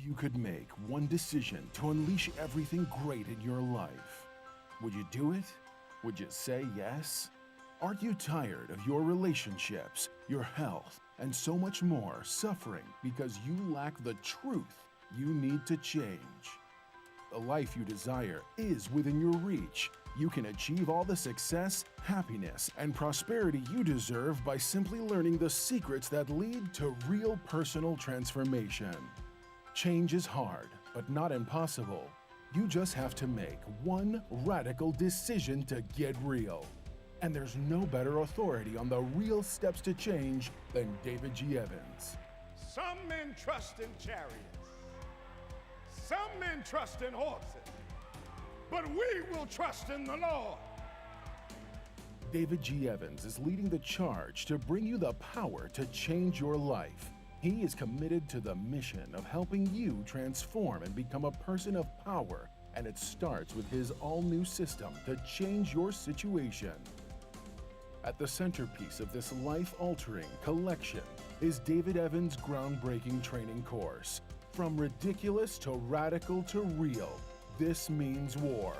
you could make one decision to unleash everything great in your life, would you do it? Would you say yes? Aren't you tired of your relationships, your health, and so much more suffering because you lack the truth you need to change? The life you desire is within your reach. You can achieve all the success, happiness, and prosperity you deserve by simply learning the secrets that lead to real personal transformation. Change is hard, but not impossible. You just have to make one radical decision to get real. And there's no better authority on the real steps to change than David G. Evans. Some men trust in chariots. Some men trust in horses. But we will trust in the Lord. David G. Evans is leading the charge to bring you the power to change your life. He is committed to the mission of helping you transform and become a person of power, and it starts with his all-new system to change your situation. At the centerpiece of this life-altering collection is David Evans' groundbreaking training course. From ridiculous to radical to real, this means war.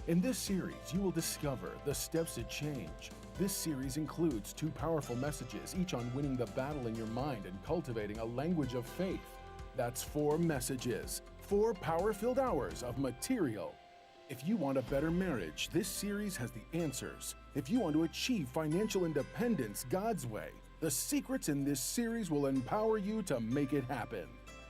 In this series, you will discover the steps to change. This series includes 2 powerful messages, each on winning the battle in your mind and cultivating a language of faith. That's 4 messages, 4 power-filled hours of material. If you want a better marriage, this series has the answers. If you want to achieve financial independence God's way, the secrets in this series will empower you to make it happen.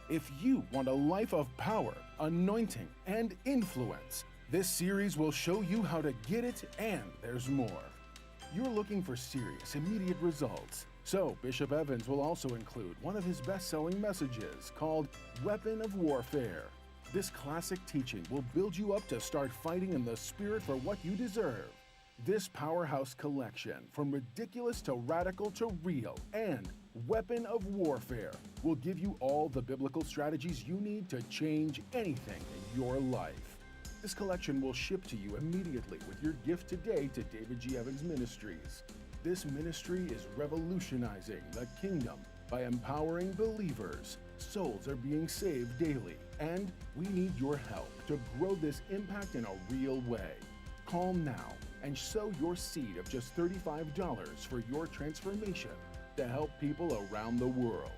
If you want a life of power, anointing, and influence, this series will show you how to get it, and there's more. You're looking for serious, immediate results, so Bishop Evans will also include one of his best-selling messages called Weapon of Warfare. This classic teaching will build you up to start fighting in the spirit for what you deserve. This powerhouse collection, from ridiculous to radical to real, and Weapon of Warfare, will give you all the biblical strategies you need to change anything in your life. This collection will ship to you immediately with your gift today to David G. Evans Ministries. This ministry is revolutionizing the kingdom by empowering believers. Souls are being saved daily, and we need your help to grow this impact in a real way. Call now and sow your seed of just $35 for your transformation to help people around the world.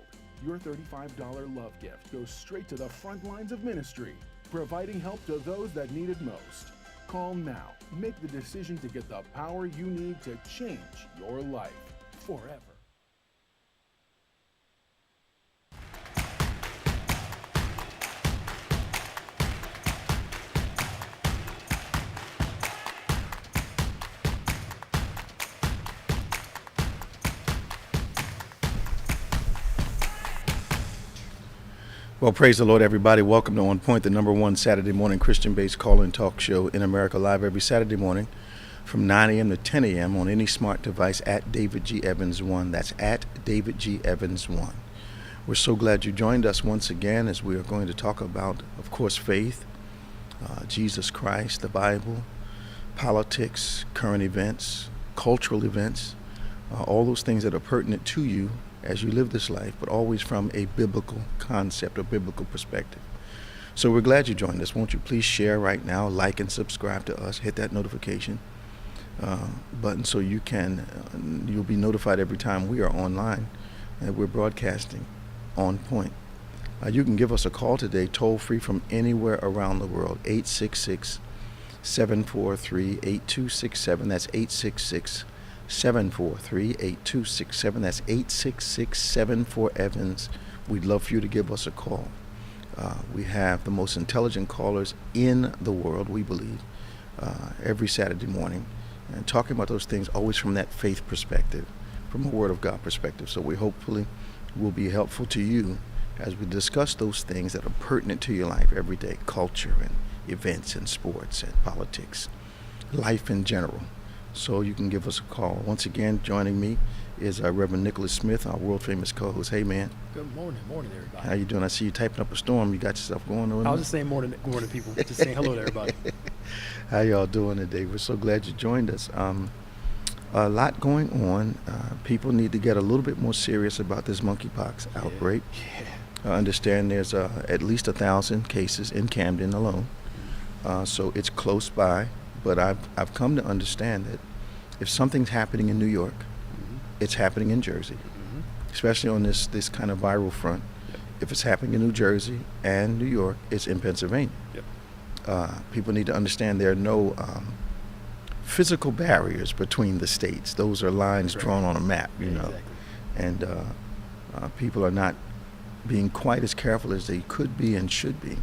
Your $35 love gift goes straight to the front lines of ministry, providing help to those that need it most. Call now. Make the decision to get the power you need to change your life forever. Well, praise the Lord, everybody. Welcome to On Point, the #1 Saturday morning Christian-based call-in talk show in America, live every Saturday morning from 9 a.m. to 10 a.m. on any smart device at David G. Evans 1. That's at David G. Evans 1. We're so glad you joined us once again as we are going to talk about, of course, faith, Jesus Christ, the Bible, politics, current events, cultural events, all those things that are pertinent to you as you live this life, but always from a biblical concept or biblical perspective. So we're glad you joined us. Won't you please share right now, like and subscribe to us, hit that notification button so you you'll be notified every time we are online and we're broadcasting On Point. You can give us a call today, toll free from anywhere around the world, 866-743-8267. That's 866-743-8267. That's 866-74-EVANS. We'd love for you to give us a call. We have the most intelligent callers in the world, we believe, every Saturday morning, and talking about those things always from that faith perspective, from a Word of God perspective. So we hopefully will be helpful to you as we discuss those things that are pertinent to your life every day, culture and events and sports and politics, life in general. So you can give us a call. Once again, joining me is Reverend Nicholas Smith, our world-famous co-host. Hey, man. Good morning. Morning, everybody. How you doing? I see you typing up a storm. You got yourself going on? I was just saying morning, people. Just saying hello to everybody. How y'all doing today? We're so glad you joined us. A lot going on. People need to get a little bit more serious about this monkeypox outbreak. I understand there's at least 1,000 cases in Camden alone, so it's close by. But I've come to understand that if something's happening in New York, it's happening in Jersey, especially on this kind of viral front. Yep. If it's happening in New Jersey and New York, it's in Pennsylvania. Yep. People need to understand there are no physical barriers between the states. Those are lines drawn on a map, you know. Exactly. And people are not being quite as careful as they could be and should be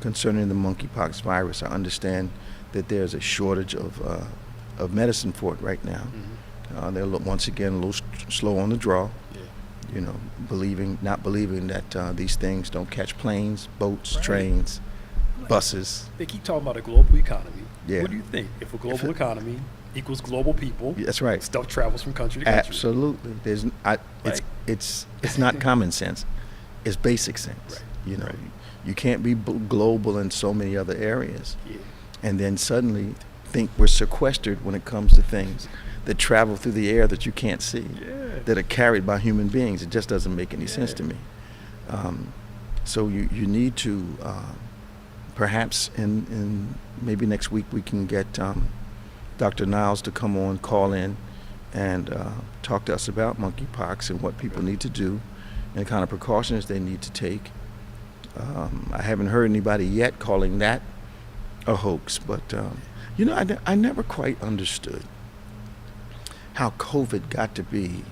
concerning the monkeypox virus. I understand that there's a shortage of medicine for it right now. They're once again a little slow on the draw. You know, not believing that these things don't catch planes, boats, trains, buses. They keep talking about a global economy. Yeah. What do you think? If a global economy equals global people, That's right. stuff travels from country to country. Absolutely. It's not common sense. It's basic sense. Right. You know, Right. you can't be global in so many other areas, Yeah. and then suddenly think we're sequestered when it comes to things that travel through the air that you can't see, that are carried by human beings. It just doesn't make any sense to me. So you need to perhaps in maybe next week we can get Dr. Niles to come on, call in, and talk to us about monkeypox and what people need to do and the kind of precautions they need to take. I haven't heard anybody yet calling that a hoax, but you know, I never quite understood how COVID got to be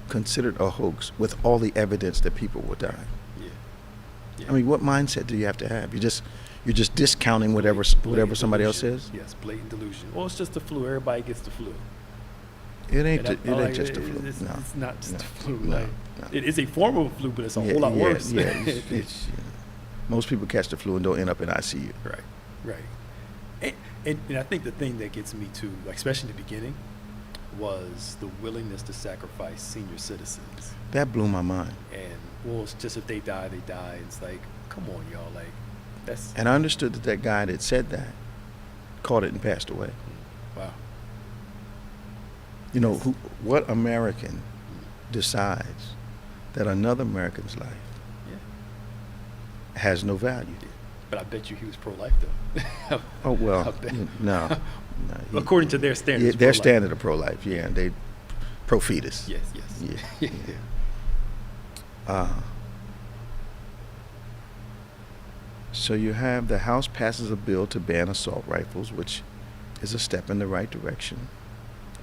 considered a hoax with all the evidence that people were dying. Yeah. I mean, what mindset do you have to have? You're just discounting whatever somebody else says. Yes, blatant delusion. Well, it's just the flu. Everybody gets the flu. It ain't And just the flu. It's, No. it's not just No. the flu. No. Like, No. it is a form of a flu, but it's a whole lot worse. Yeah, it's, most people catch the flu and don't end up in ICU. Right. And I think the thing that gets me too, like especially in the beginning, was the willingness to sacrifice senior citizens. That blew my mind. And well, it's just if they die, they die. It's like, come on, y'all. Like, that's And I understood that guy that said that caught it and passed away. wow. You know, what American decides that another American's life has no value? But I bet you he was pro-life though. Oh, well, I bet. no. According to their standards. Yeah, their pro-life. standard of pro-life, yeah, they pro-fetus. Yes. Yeah. So you have the House passes a bill to ban assault rifles, which is a step in the right direction.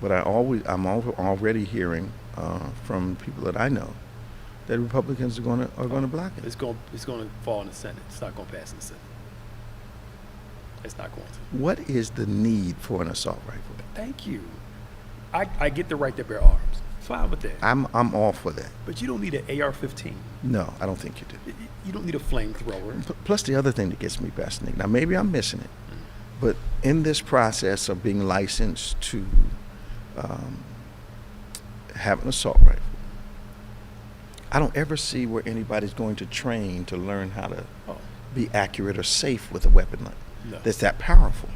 But I'm already hearing from people that I know that Republicans are going to block it. It's going to fall in the Senate. It's not going to pass in the Senate. It's not going to. What is the need for an assault rifle? Thank you. I get the right to bear arms. Fine with that. I'm all for that. But you don't need an AR-15. No, I don't think you do. You don't need a flamethrower. Plus the other thing that gets me fascinated. Now maybe I'm missing it, but in this process of being licensed to have an assault rifle, I don't ever see where anybody's going to train to learn how to be accurate or safe with a weapon that's that powerful.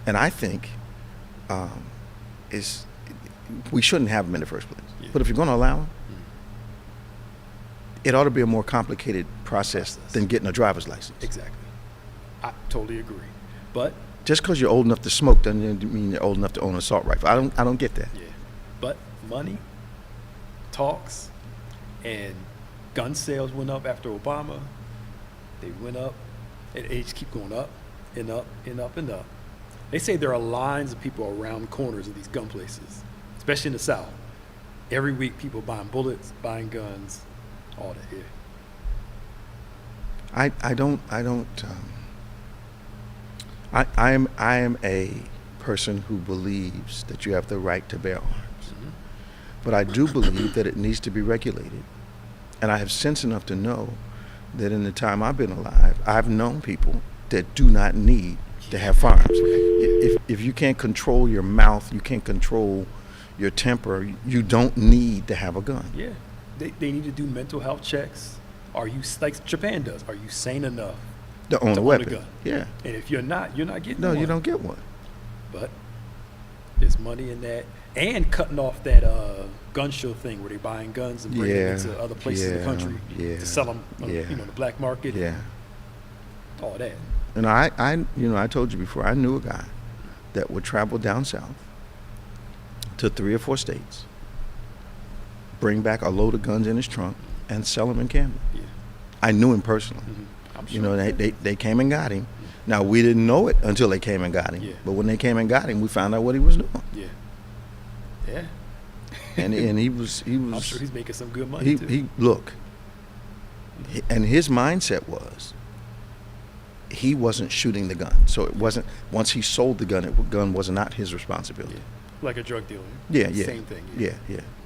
And I think we shouldn't have them in the first place. Yeah. But if you're going to allow them, it ought to be a more complicated process than getting a driver's license. Exactly. I totally agree. But Just because you're old enough to smoke doesn't mean you're old enough to own an assault rifle. I don't get that. yeah. But money talks, and gun sales went up after Obama. They went up, and they just keep going up and up and up and up. They say there are lines of people around corners of these gun places, especially in the South. Every week, people buying bullets, buying guns, all that. Yeah. I am a person who believes that you have the right to bear arms. But I do believe that it needs to be regulated. And I have sense enough to know that in the time I've been alive, I've known people that do not need to have firearms. If you can't control your mouth, you can't control your temper, you don't need to have a gun. Yeah. They need to do mental health checks. Are you, like Japan does, are you sane enough To own a weapon. gun? Yeah. And if you're not getting No, one. you don't get one. But there's there's money in that, and cutting off that gun show thing where they're buying guns and bringing them into other places in the country to sell them, the black market. Yeah. All that. And I told you before, I knew a guy that would travel down south to 3 or 4 states, bring back a load of guns in his trunk, and sell them in Camden. Yeah. I knew him personally. I'm sure. You know, they came and got him. Now, we didn't know it until they came and got him. Yeah. But when they came and got him, we found out what he was doing. Yeah. Yeah. And he was. I'm sure he's making some good money too. And his mindset was, he wasn't shooting the gun. So it wasn't, once he sold the gun was not his responsibility. Yeah. Like a drug dealer. Yeah. Same thing. Yeah.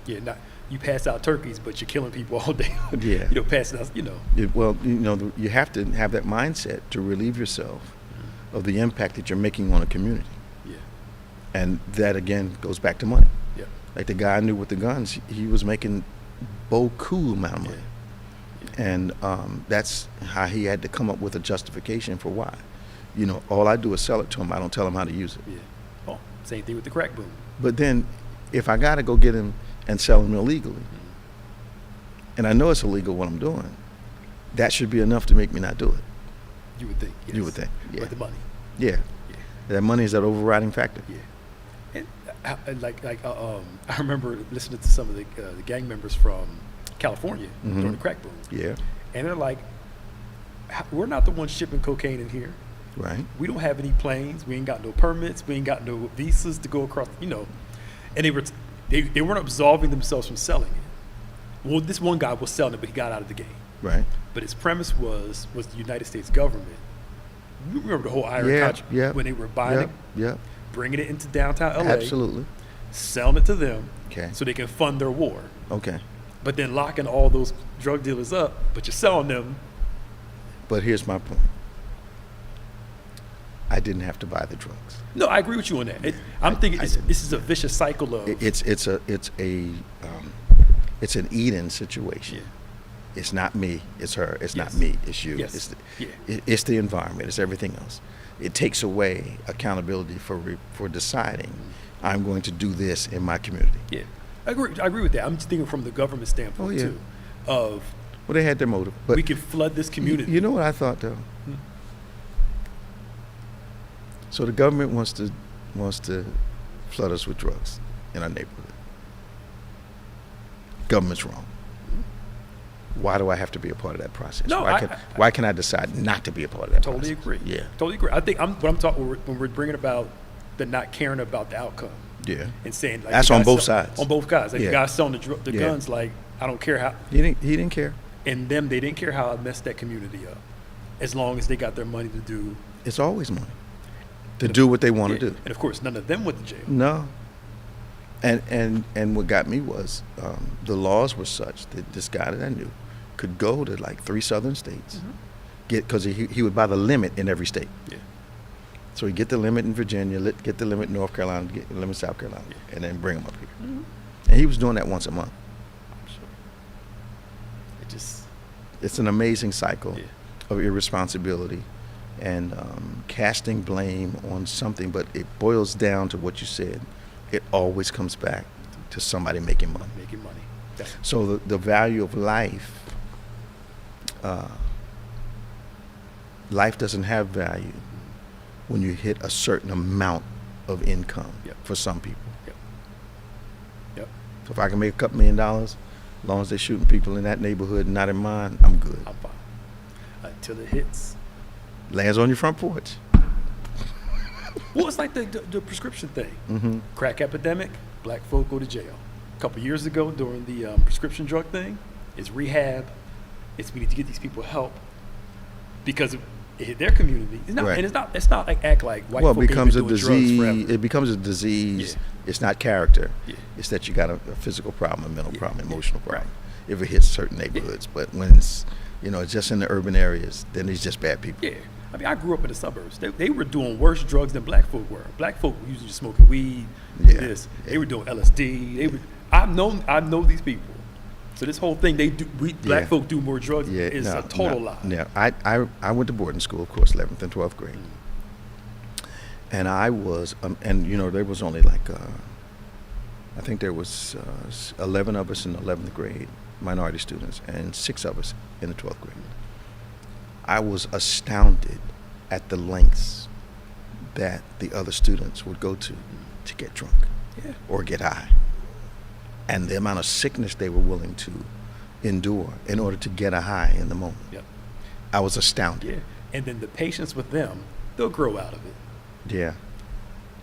Yeah, you pass out turkeys, but you're killing people all day. Yeah. Passing out, you have to have that mindset to relieve yourself of the impact that you're making on a community. Yeah. And that, again, goes back to money. Yeah. Like the guy I knew with the guns, he was making beaucoup amount of money. Yeah. And that's how he had to come up with a justification for why. All I do is sell it to him. I don't tell him how to use it. Yeah. Oh, same thing with the crack boom. But then, if I got to go get him and sell him illegally, and I know it's illegal what I'm doing, that should be enough to make me not do it. You would think. Yes. You would think. Yeah. But the money. Yeah. Yeah. That money is that overriding factor. Yeah. And I remember listening to some of the gang members from California during the crack boom. Yeah. And they're like, we're not the ones shipping cocaine in here. Right. We don't have any planes. We ain't got no permits. We ain't got no visas to go across, And they weren't absolving themselves from selling it. Well, this one guy was selling it, but he got out of the game. Right. But his premise was the United States government. You remember the whole Iron contract when they were buying it, bringing it into downtown LA, Absolutely. selling it to them, Okay. so they can fund their war. Okay. But then locking all those drug dealers up, but you're selling them. But here's my point. I didn't have to buy the drugs. No, I agree with you on that. I'm thinking this is a vicious cycle of. It's an Eden situation. Yeah. It's not me. It's her. It's not Yes. me. It's you. Yes. It's the environment. It's everything else. It takes away accountability for deciding I'm going to do this in my community. Yeah, I agree with that. I'm just thinking from the government standpoint too, of Well, they had their motive, but we can flood this community. You know what I thought though? So the government wants to flood us with drugs in our neighborhood. Government's wrong. Why do I have to be a part of that process? No, why can I decide not to be a part of that process? Totally agree. Yeah. Totally agree. I think when we're bringing about the not caring about the outcome. Yeah. And saying like that's on both sides. On both sides. Like Yeah. the guy selling the Yeah. guns, like I don't care how. He didn't care. And they didn't care how I messed that community up, as long as they got their money to do. It's always money to do what they want to do. And of course, none of them went to jail. No. And what got me was the laws were such that this guy that I knew could go to like 3 southern states, because he would buy the limit in every state. Yeah. So he'd get the limit in Virginia, get the limit in North Carolina, get the limit in South Carolina, and then bring them up here. And he was doing that once a month. I'm sure. It's an amazing cycle Yeah. of irresponsibility and casting blame on something, but it boils down to what you said. It always comes back to somebody making money. Making money. So the value of life, life doesn't have value when you hit a certain amount of income for some people. Yep. So if I can make a couple $1 million, as long as they're shooting people in that neighborhood and not in mine, I'm good. I'm fine. Until it hits. Lands on your front porch. Well, it's like the prescription thing. Mm-hmm. Crack epidemic, black folk go to jail. A couple years ago, during the prescription drug thing, it's rehab. We need to get these people help because it hit their community. It's not, Right. and it's not like act like white Well, folk it becomes a ain't been doing drugs disease. forever. It becomes a disease. Yeah. It's not character. Yeah. It's that you got a physical problem, a mental problem, emotional Right. problem. If it hits certain neighborhoods, but when it's just in the urban areas, then it's just bad people. Yeah. I mean, I grew up in the suburbs. They were doing worse drugs than black folk were. Black folk were usually just smoking weed. Yeah. This. They were doing LSD. I know these people. So this whole thing, black folk do more drugs is a total lie. Yeah, I went to boarding school, of course, 11th and 12th grade. And I was, and you know, there was only like, I think there was 11 of us in the 11th grade, minority students, and 6 of us in the 12th grade. I was astounded at the lengths that the other students would go to get drunk or get high, and the amount of sickness they were willing to endure in order to get a high in the moment. Yep. I was astounded. Yeah. And then the patience with them, they'll grow out of it. Yeah.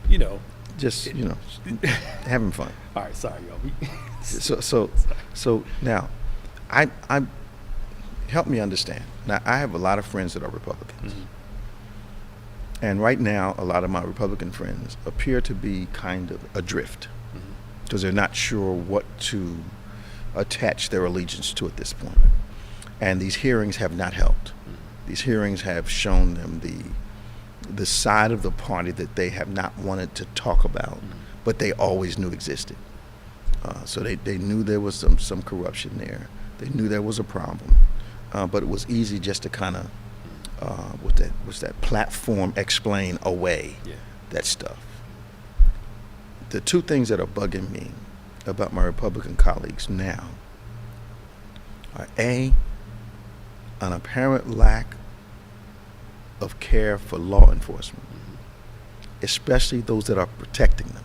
You know. Just, you know, having fun. All right, sorry, y'all. So now, I help me understand. Now, I have a lot of friends that are Republicans. Mm-hmm. And right now, a lot of my Republican friends appear to be kind of adrift because they're not sure what to attach their allegiance to at this point. And these hearings have not helped. These hearings have shown them the side of the party that they have not wanted to talk about, but they always knew existed. So they knew there was some corruption there. They knew there was a problem, but it was easy just to kind of was that platform explain away that stuff. The two things that are bugging me about my Republican colleagues now are an apparent lack of care for law enforcement, especially those that are protecting them.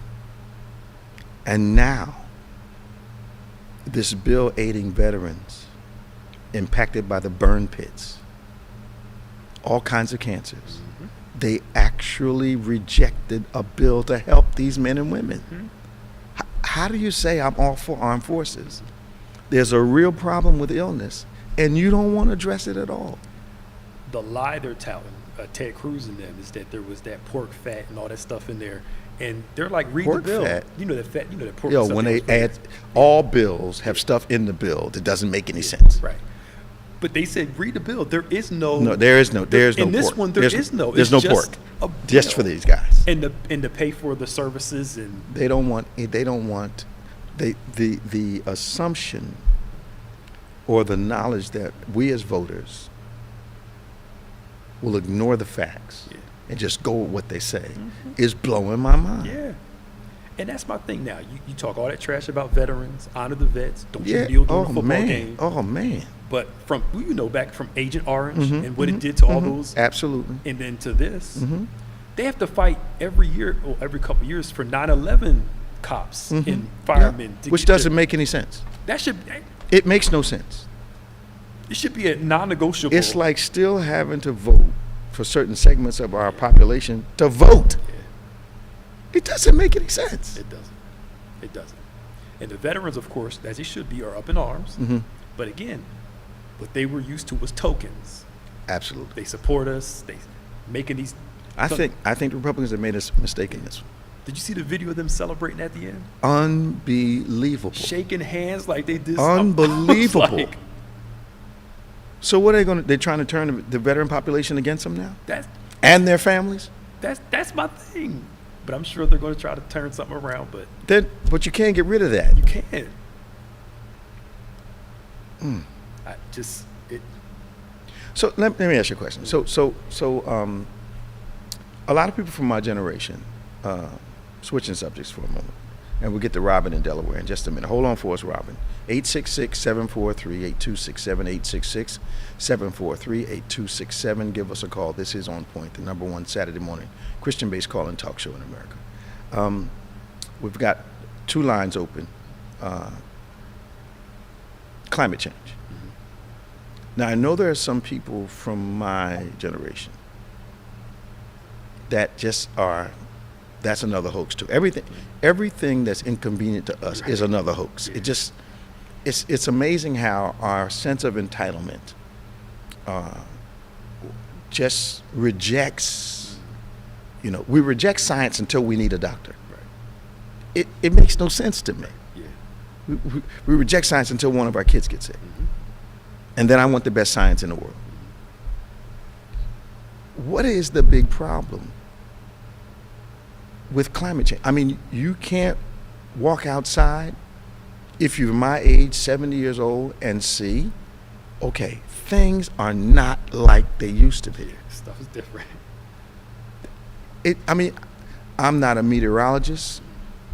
And now, this bill aiding veterans impacted by the burn pits, all kinds of cancers. They actually rejected a bill to help these men and women. How do you say I'm all for armed forces? There's a real problem with illness, and you don't want to address it at all. The lie they're telling Ted Cruz and them is that there was that pork fat and all that stuff in there, and they're like, read Pork the bill. fat? You know that fat. You know that pork. Yo, stuff when they that was add, all bills have stuff in the bill that doesn't make any sense. right. But they said, read the bill. There is no. No, there's no in pork. this one, there's no. There's It's no just pork. a Just bill. for these guys. And to pay for the services and They don't want the assumption or the knowledge that we as voters will ignore the facts and just go with what they say is blowing my mind. yeah. And that's my thing now. You talk all that trash about veterans, honor the vets, don't you Yeah. kneel during Oh a football man. game. Oh man. But from, back from Agent Orange and what it did to all those, Absolutely. and then to this, they have to fight every year or every couple of years for 9/11 cops and firemen. Yeah. To Which get their- doesn't make any sense. That should, It makes no sense. it should be a non-negotiable. It's like still having to vote for certain segments of our population to vote. It doesn't make any sense. It doesn't. It doesn't. And the veterans, of course, as they should be, are up in arms. But again, what they were used to was tokens. Absolutely. They support us. They making these. I think the Republicans have made a mistake in this one. Did you see the video of them celebrating at the end? Unbelievable. Shaking hands like they did. Unbelievable. I was like, So what are they going to? They're trying to turn the veteran population against them now, that's and their families. that's my thing. But I'm sure they're going to try to turn something around. But But you can't get rid of that. you can't. I just it. So let me ask you a question. So a lot of people from my generation, switching subjects for a moment, and we'll get to Robin in Delaware in just a minute. Hold on for us, Robin. 866-743-8267, 866-743-8267. Give us a call. This is On Point, the #1 Saturday morning Christian-based call and talk show in America. We've got 2 lines open. Climate change. Now, I know there are some people from my generation that just that's another hoax too. Everything that's inconvenient to us is another hoax. It's amazing how our sense of entitlement just rejects, we reject science until we need a doctor. It makes no sense to me. We reject science until one of our kids gets sick. And then I want the best science in the world. What is the big problem with climate change? I mean, you can't walk outside if you're my age, 70 years old, and see, okay, things are not like they used to be. Stuff is different. I'm not a meteorologist.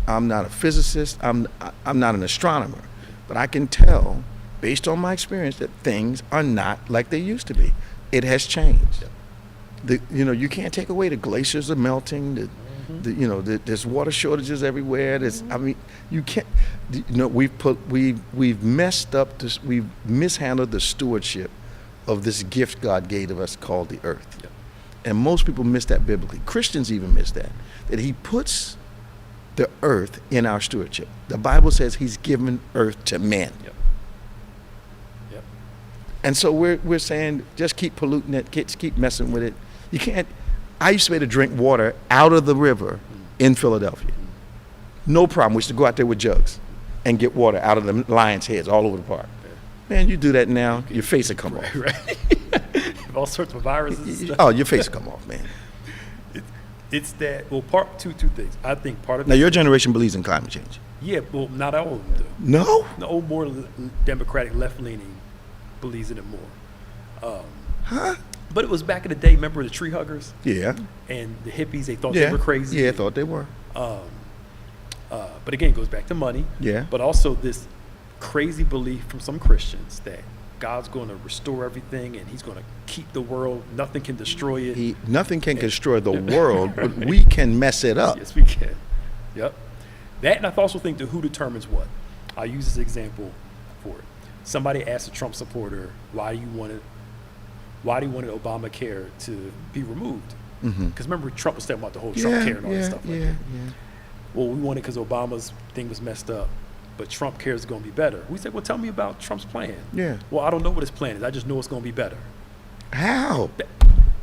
I'm not a physicist. I'm not an astronomer. But I can tell, based on my experience, that things are not like they used to be. It has changed. You can't take away the glaciers are melting. There's water shortages everywhere. You can't. We've messed up this. We've mishandled the stewardship of this gift God gave us called the earth. Yep. And most people miss that biblically. Christians even miss that He puts the earth in our stewardship. The Bible says He's given earth to men. Yep. Yep. And so we're saying just keep polluting it, keep messing with it. You can't. I used to be able to drink water out of the river in Philadelphia. No problem. We used to go out there with jugs and get water out of the lions' heads all over the park. Man, you do that now, your face will come off. Right. All sorts of viruses and stuff. Oh, your face will come off, man. It's that, two things. I think part of Now, your generation believes in climate change. Yeah, well, not all of them do. No? The old, more Democratic, left-leaning believes in it more. Huh? But it was back in the day, remember the tree huggers? Yeah. And the hippies, they thought they were crazy. Yeah, thought they were. But again, it goes back to money. Yeah. But also this crazy belief from some Christians that God's going to restore everything and He's going to keep the world. Nothing can destroy it. Nothing can destroy the world, but we can mess it up. Yes, we can. Yep. That, and I also think that who determines what. I'll use this example for it. Somebody asked a Trump supporter, why do you wanted Obamacare to be removed? Because remember, Trump was talking about the whole Trump care and all that stuff like that. Yeah. Well, we want it because Obama's thing was messed up, but Trump care is going to be better. We said, well, tell me about Trump's plan. Yeah. Well, I don't know what his plan is. I just know it's going to be better. How?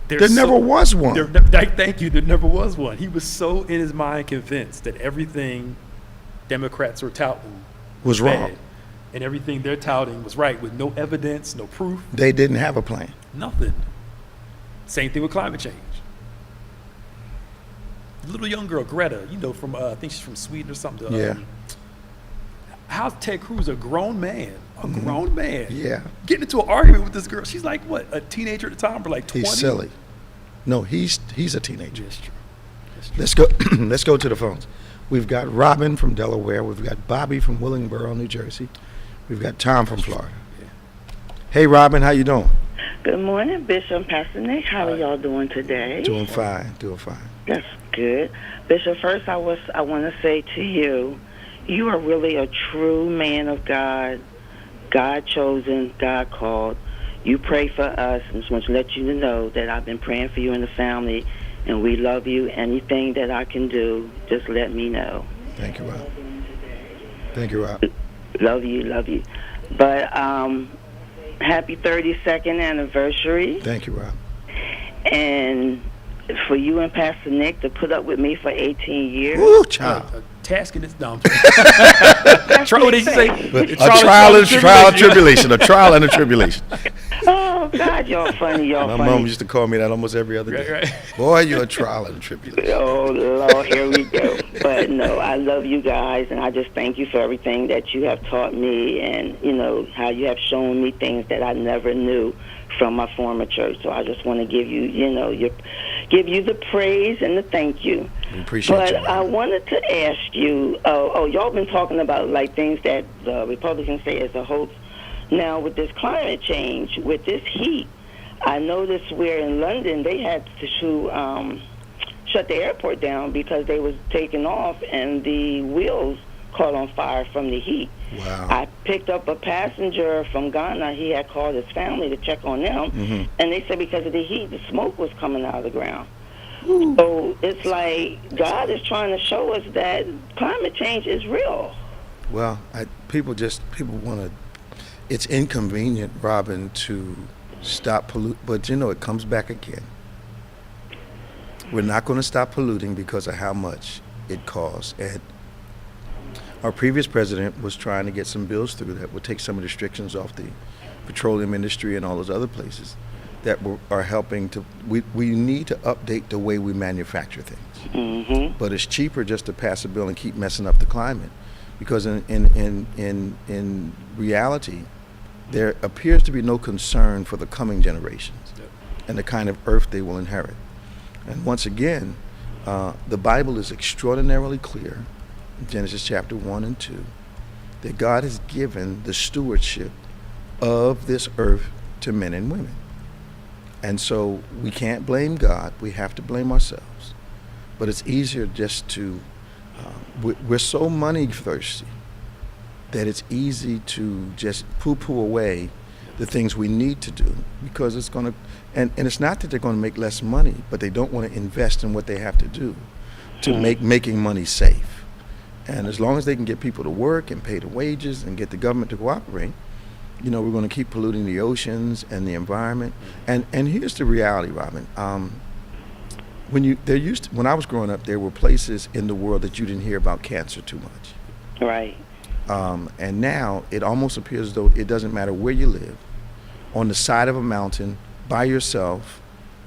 There never was one. Thank you. There never was one. He was so in his mind convinced that everything Democrats were touting was wrong. And everything they're touting was right with no evidence, no proof. They didn't have a plan. Nothing. Same thing with climate change. Little young girl, Greta, from, I think she's from Sweden or something. Yeah. How's Ted Cruz, a grown man, Yeah. getting into an argument with this girl? She's like, what, a teenager at the time, or like 20? He's silly. No, he's a teenager. That's true. Let's go. Let's go to the phones. We've got Robin from Delaware. We've got Bobby from Willingboro, New Jersey. We've got Tom from Florida. Yeah. Hey, Robin, how you doing? Good morning, Bishop and Pastor Nick. How are y'all doing today? Doing fine. That's good. Bishop, first I want to say to you, you are really a true man of God, God chosen, God called. You pray for us, and just want to let you know that I've been praying for you and the family, and we love you. Anything that I can do, just let me know. Thank you, Rob. Thank you, Rob. Love you. But happy 32nd anniversary. Thank you, Rob. And for you and Pastor Nick to put up with me for 18 years. Ooh, child. Tasking is dumb. What did you say? A trial and a tribulation. A trial and a tribulation. Oh, God, y'all funny. My mom used to call me that almost every other day. Right. Boy, you're a trial and a tribulation. Oh, Lord, here we go. But, no, I love you guys, and I just thank you for everything that you have taught me and, how you have shown me things that I never knew from my former church. So I just want to give you, give you the praise and the thank you. We appreciate you. But I wanted to ask you, y'all been talking about like things that the Republicans say is a hoax. Now with this climate change, with this heat, I noticed where in London they had to shut the airport down because they was taking off and the wheels caught on fire from the heat. Wow. I picked up a passenger from Ghana. He had called his family to check on them, and they said because of the heat, the smoke was coming out of the ground. Ooh. So it's like God is trying to show us that climate change is real. Well, people want to. It's inconvenient, Robin, to stop polluting, but it comes back again. We're not going to stop polluting because of how much it costs. And our previous president was trying to get some bills through that would take some of the restrictions off the petroleum industry and all those other places that are helping to. We need to update the way we manufacture things. Mm-hmm. But it's cheaper just to pass a bill and keep messing up the climate, because in reality, there appears to be no concern for the coming generations and the kind of earth they will inherit. And once again, The Bible is extraordinarily clear, Genesis chapter 1 and 2, that God has given the stewardship of this earth to men and women. And so we can't blame God. We have to blame ourselves. But it's easier just to, we're so money thirsty that it's easy to just poo-poo away the things we need to do, because it's going to, and it's not that they're going to make less money, but they don't want to invest in what they have to do to make making money safe. And as long as they can get people to work and pay the wages and get the government to cooperate, we're going to keep polluting the oceans and the environment. And here's the reality, Robin. When I was growing up, there were places in the world that you didn't hear about cancer too much. Right. And now it almost appears as though it doesn't matter where you live, on the side of a mountain, by yourself,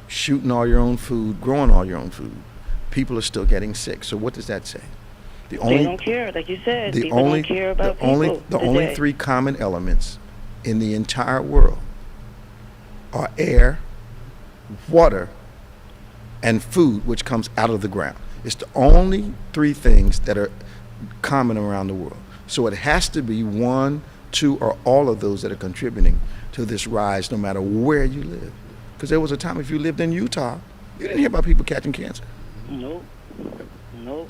shooting all your own food, growing all your own food, people are still getting sick. So what does that say? They don't care, like you said. People don't care about the only three common elements in the entire world are air, water, and food, which comes out of the ground. It's the only three things that are common around the world. So it has to be one, two, or all of those that are contributing to this rise, no matter where you live. Because there was a time, if you lived in Utah, you didn't hear about people catching cancer. Nope.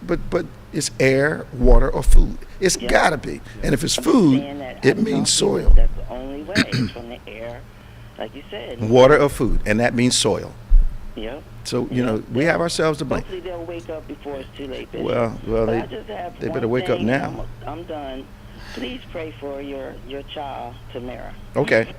But it's air, water, or food. It's gotta be. And if it's food, it means soil. That's the only way. It's from the air, like you said. Water or food, and that means soil. Yep. So, we have ourselves to blame. Hopefully they'll wake up before it's too late, Bishop. Well, I just have they one better wake up thing, now. I'm done. Please pray for your child, Tamara. Okay.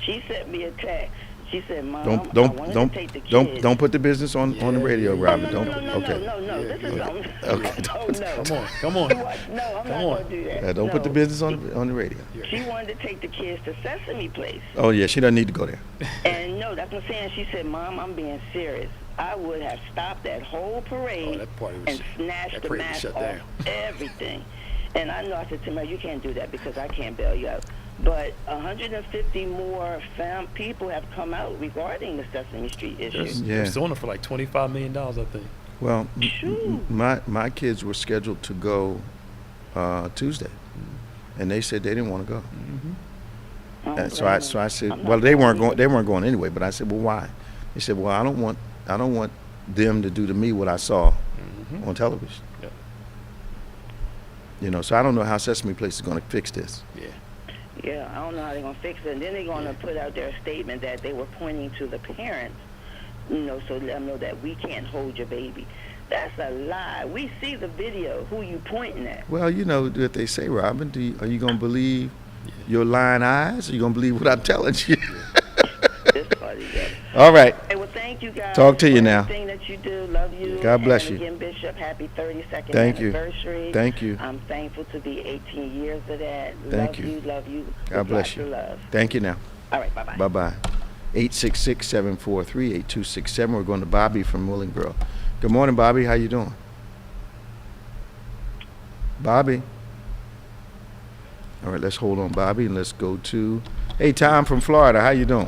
She sent me a text. She said, "Mom, I wanted to take the kids." Don't put the business on the radio, Robin. No. Okay. This is Okay. Oh no. Come on. No, I'm not going to do that. Don't put the business on the radio. She wanted to take the kids to Sesame Place. Oh yeah, she doesn't need to go there. And no, that's what I'm saying. She said, "Mom, I'm being serious. I would have stopped that whole parade and snatched the mask off everything." And I know, I said to her, "You can't do that because I can't bail you out." But 150 more people have come out regarding the Sesame Street issue. They're selling it for like $25 million, I think. Well, my kids were scheduled to go Tuesday, and they said they didn't want to go. Mm-hmm. So I said, well, they weren't going anyway. But I said, well, why? They said, well, I don't want them to do to me what I saw on television. Yep. So I don't know how Sesame Place is going to fix this. Yeah, I don't know how they're going to fix it. And then they're going to put out their statement that they were pointing to the parents, so let them know that we can't hold your baby. That's a lie. We see the video. Who you pointing at? Well, what they say, Robin. Are you going to believe your lying eyes, or are you going to believe what I'm telling you? It's funny, yeah. All right. Hey, well, thank you, guys. Talk to you now. Everything that you do. Love you. God bless you. Again, Bishop, happy 32nd Thank you. anniversary. Thank you. I'm thankful to be 18 years of that. Thank you. Love you. God bless you. Love. Thank you now. All right, bye-bye. Bye-bye. 866-743-8267. We're going to Bobby from Willingboro. Good morning, Bobby. How you doing? Bobby. All right, let's hold on, Bobby, and let's go to, hey, Tom from Florida. How you doing?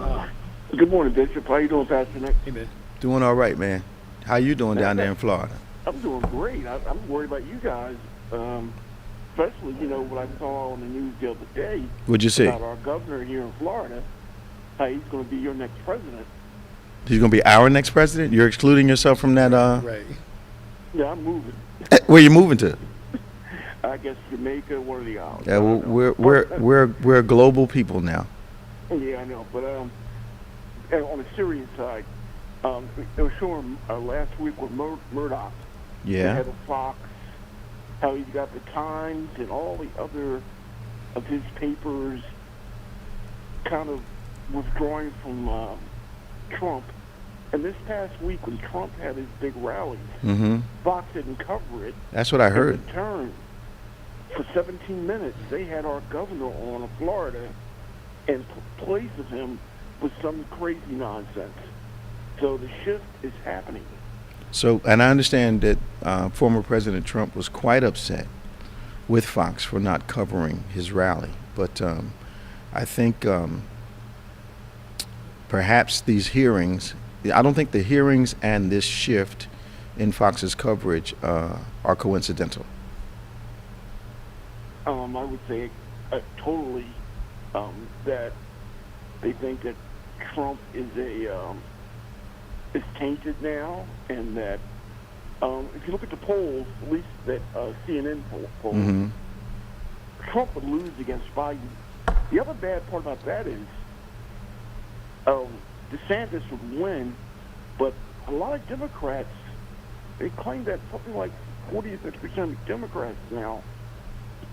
Good morning, Bishop. How you doing, Pastor Nick? Hey, man. Doing all right, man. How you doing down there in Florida? I'm doing great. I'm worried about you guys, especially, what I saw on the news the other day. What'd you see? About our governor here in Florida, how he's going to be your next president. He's going to be our next president? You're excluding yourself from that? Right. Yeah, I'm moving. Where you moving to? I guess Jamaica, one of the islands. Yeah, well, we're global people now. Yeah, I know. But on the Syrian side, they were showing last week with Murdoch. Yeah. They had a Fox, how he's got the Times and all the other of his papers kind of withdrawing from Trump. And this past week when Trump had his big rallies, Fox didn't cover it. That's what I heard. In return, for 17 minutes, they had our governor on Florida in place of him with some crazy nonsense. So the shift is happening. So, and I understand that former President Trump was quite upset with Fox for not covering his rally. But I think perhaps these hearings, I don't think the hearings and this shift in Fox's coverage are coincidental? I would say totally that they think that Trump is tainted now, and that if you look at the polls, at least that CNN polls, Mm-hmm. Trump would lose against Biden. The other bad part about that is DeSantis would win, but a lot of Democrats, they claim that something like 40 to 50% of Democrats now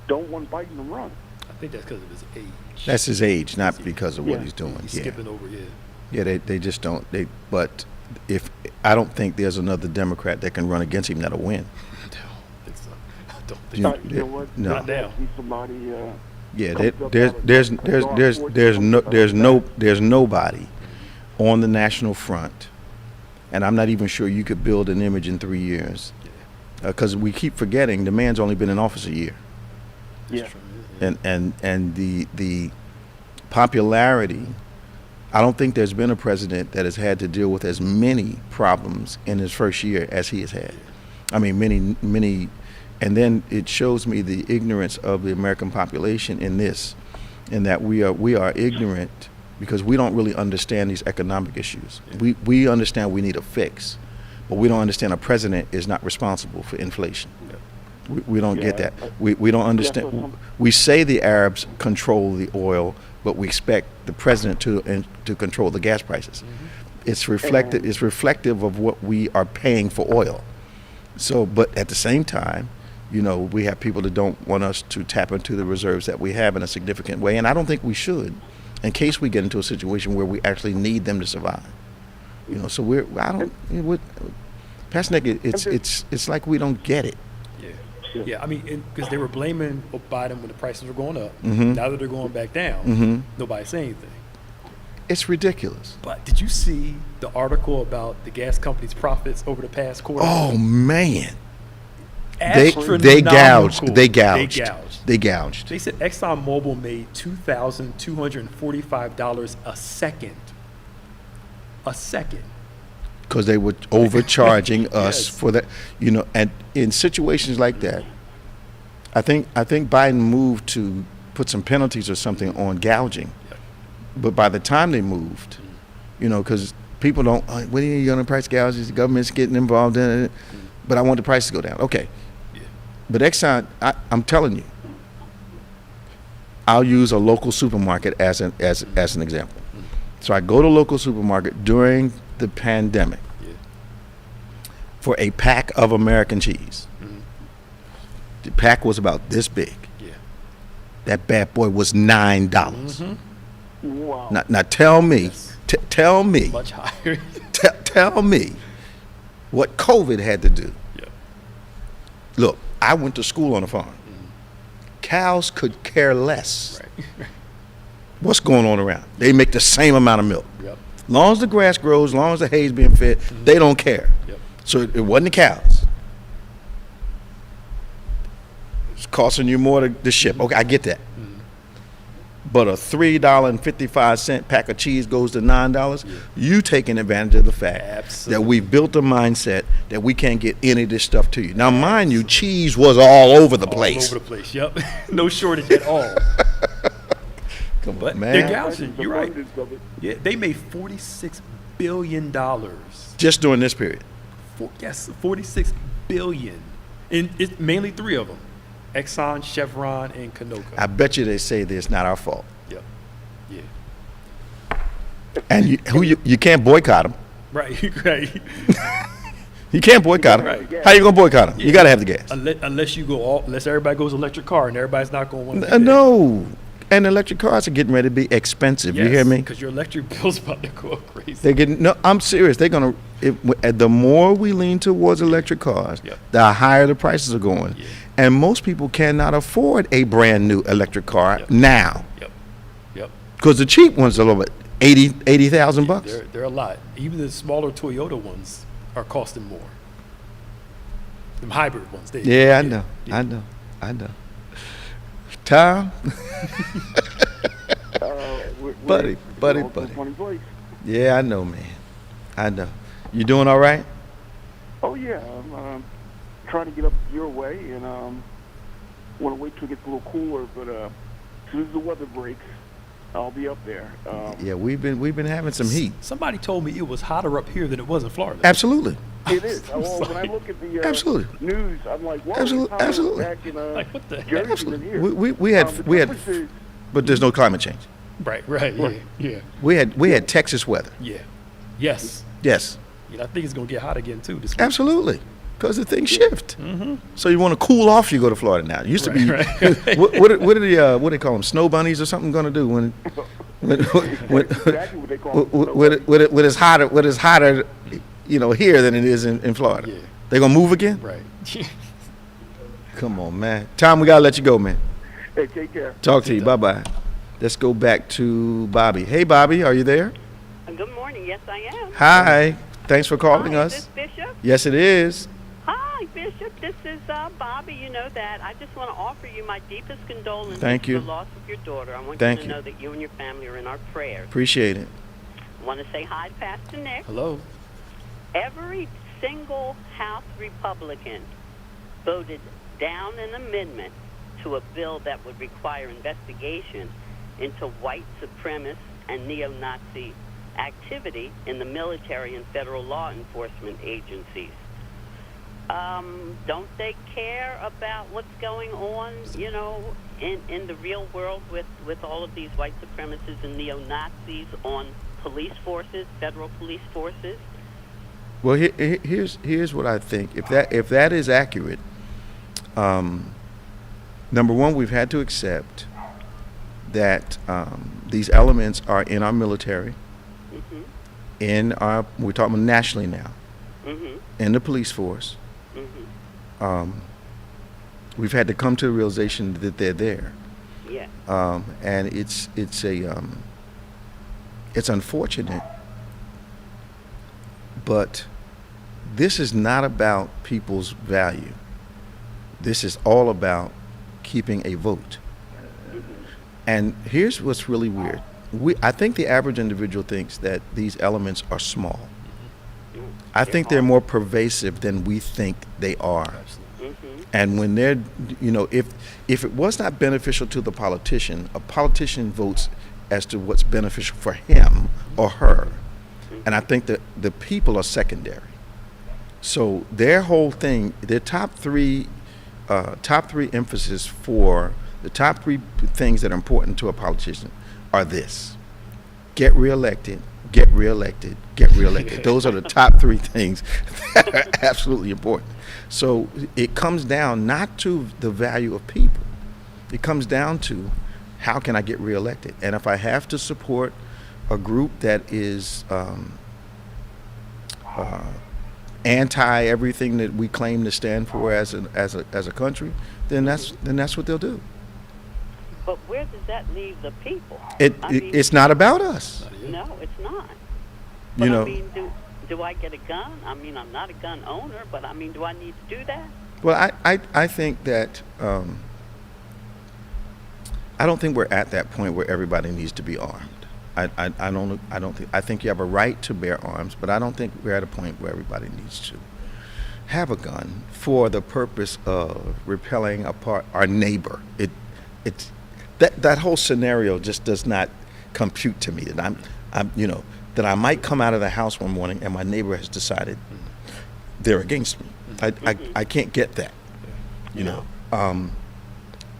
don't want Biden to run. I think that's because of his age. That's his age, not because of what he's doing. He's Yeah. skipping over, Yeah, they just don't. But if I don't think there's another Democrat that can run against him that'll win. I don't think so. I don't think You- so. You know what? No. Not now. See somebody. Yeah, comes up out of- there's nobody on the national front, and I'm not even sure you could build an image in 3 years, because we keep forgetting the man's only been in office a year, Yeah. and the popularity. I don't think there's been a president that has had to deal with as many problems in his first year as he has had. I mean, many, and then it shows me the ignorance of the American population in this, in that we are ignorant because we don't really understand these economic issues. We understand we need a fix, but we don't understand a president is not responsible for inflation. We don't get that. We don't understand. We say the Arabs control the oil, but we expect the president to control the gas prices. It's reflected. It's reflective of what we are paying for oil. So, but at the same time, you know, we have people that don't want us to tap into the reserves that we have in a significant way, and I don't think we should, in case we get into a situation where we actually need them to survive. You know, so Pasnick, it's like we don't get it. Yeah, I mean, because they were blaming Biden when the prices were going up. Mhm. Now that they're going back down, Mhm. nobody's saying anything. It's ridiculous. But did you see the article about the gas company's profits over the past quarter? Oh man, Astronomical. they gouged. They gouged. They gouged. They said ExxonMobil made $2,245 a second. A second. Because they were overcharging us Yes. for that, you know. And in situations like that, I think Biden moved to put some penalties or something on gouging. But by the time they moved, you know, because people don't, when are you going to price gouge? The government's getting involved in it. But I want the price to go down. Okay. Yeah. But Exxon, I'm telling you, I'll use a local supermarket as an example. So I go to a local supermarket during the pandemic for a pack of American cheese. The pack was about this big. Yeah. That bad boy was $9. Wow. Now tell me, Yes. tell me, Much higher. tell me what COVID had to do. Yeah. Look, I went to school on a farm. Cows could care less Right. what's going on around. They make the same amount of milk. Yep. Long as the grass grows, long as the hay's being fed, they don't care. Yep. So it wasn't the cows. It's costing you more to ship. Okay, I get that. But a $3.55 pack of cheese goes to $9. You taking advantage of the fact Absolutely. that we've built a mindset that we can't get any of this stuff to you. Now, mind you, cheese was all over the place. All over the place. Yep. No shortage at all. Come But on, they're man. gouging. You're right. Abundance of it. Yeah, they made $46 billion. Just during this period. Yes, $46 billion. And it's mainly three of them: Exxon, Chevron, and Conoco. I bet you they say that it's not our fault. Yep. Yeah. And you can't boycott them. Right. Right. You can't boycott them. Right. How you gonna boycott them? You gotta have the gas. Unless everybody goes electric car, and everybody's not going to want to. No. And electric cars are getting ready to be expensive. You hear me? Because your electric bill's about to go up crazy. They're getting, no, I'm serious. They're gonna, the more we lean towards electric cars, Yep. the higher the prices are going. Yeah. And most people cannot afford a brand new electric car Yep. now. Yep. Yep. Because the cheap ones are a little bit, $80,000. They're a lot. Even the smaller Toyota ones are costing more. Them hybrid ones. Yeah, I know. I know. Tom? Buddy. Funny place. Yeah, I know, man. I know. You doing all right? Oh yeah, I'm trying to get up your way, and want to wait till it gets a little cooler. But as soon as the weather breaks, I'll be up there. Yeah, we've been having some heat. Somebody told me it was hotter up here than it was in Florida. Absolutely. It is. Well, when I look at the Absolutely. news, I'm like, wow, Absolutely. back in Like, what the heck? Jersey than here. We had, but there's no climate change. Right, yeah. We had Texas weather. Yeah. Yes. Yes. You know, I think it's going to get hot again, too, this week. Absolutely. Because the things shift. Mm-hmm. So you want to cool off, you go to Florida now. It used to be, Right. what do they call them, snow bunnies or something going to do when Exactly what they call it. when it's hotter, here than it is in Florida. Yeah. They going to move again? Right. Come on, man. Tom, we got to let you go, man. Hey, take care. Talk to you. Bye-bye. Let's go back to Bobby. Hey, Bobby, are you there? Good morning. Yes, I am. Hi. Thanks for calling Hi, us. is this Bishop? Yes, it is. Hi, Bishop. This is Bobby. You know that. I just want to offer you my deepest condolences Thank you. for the loss of your daughter. I want Thank you to you. know that you and your family are in our prayers. Appreciate it. I want to say hi to Pastor Nick. Hello. Every single House Republican voted down an amendment to a bill that would require investigation into white supremacist and neo-Nazi activity in the military and federal law enforcement agencies. Don't they care about what's going on, in the real world with all of these white supremacists and neo-Nazis on police forces, federal police forces? Well, here's what I think. If that is accurate, number one, we've had to accept that these elements are in our military, Mm-hmm. we're talking nationally now, Mm-hmm. in the police force. Mm-hmm. We've had to come to the realization that they're there, Yeah. and it's unfortunate, but this is not about people's value. This is all about keeping a vote. And here's what's really weird. I think the average individual thinks that these elements are small. I think they're more pervasive than we think they are. Mm-hmm. And when they're, if it was not beneficial to the politician, a politician votes as to what's beneficial for him or her. And I think that the people are secondary. So their whole thing, their top three emphasis for the top three things that are important to a politician are this: get reelected, get reelected, get reelected. Those are the top three things that are absolutely important. So it comes down not to the value of people. It comes down to how can I get reelected? And if I have to support a group that is anti everything that we claim to stand for as a country, then that's what they'll do. But where does that leave the people? It's not about us. No, it's not. You But know. I mean, do I get a gun? I mean, I'm not a gun owner, but I mean, do I need to do that? Well, I think that I don't think we're at that point where everybody needs to be armed. I think you have a right to bear arms, but I don't think we're at a point where everybody needs to have a gun for the purpose of repelling apart our neighbor. It's that whole scenario just does not compute to me. That that I might come out of the house one morning and my neighbor has decided they're against me. I can't get that.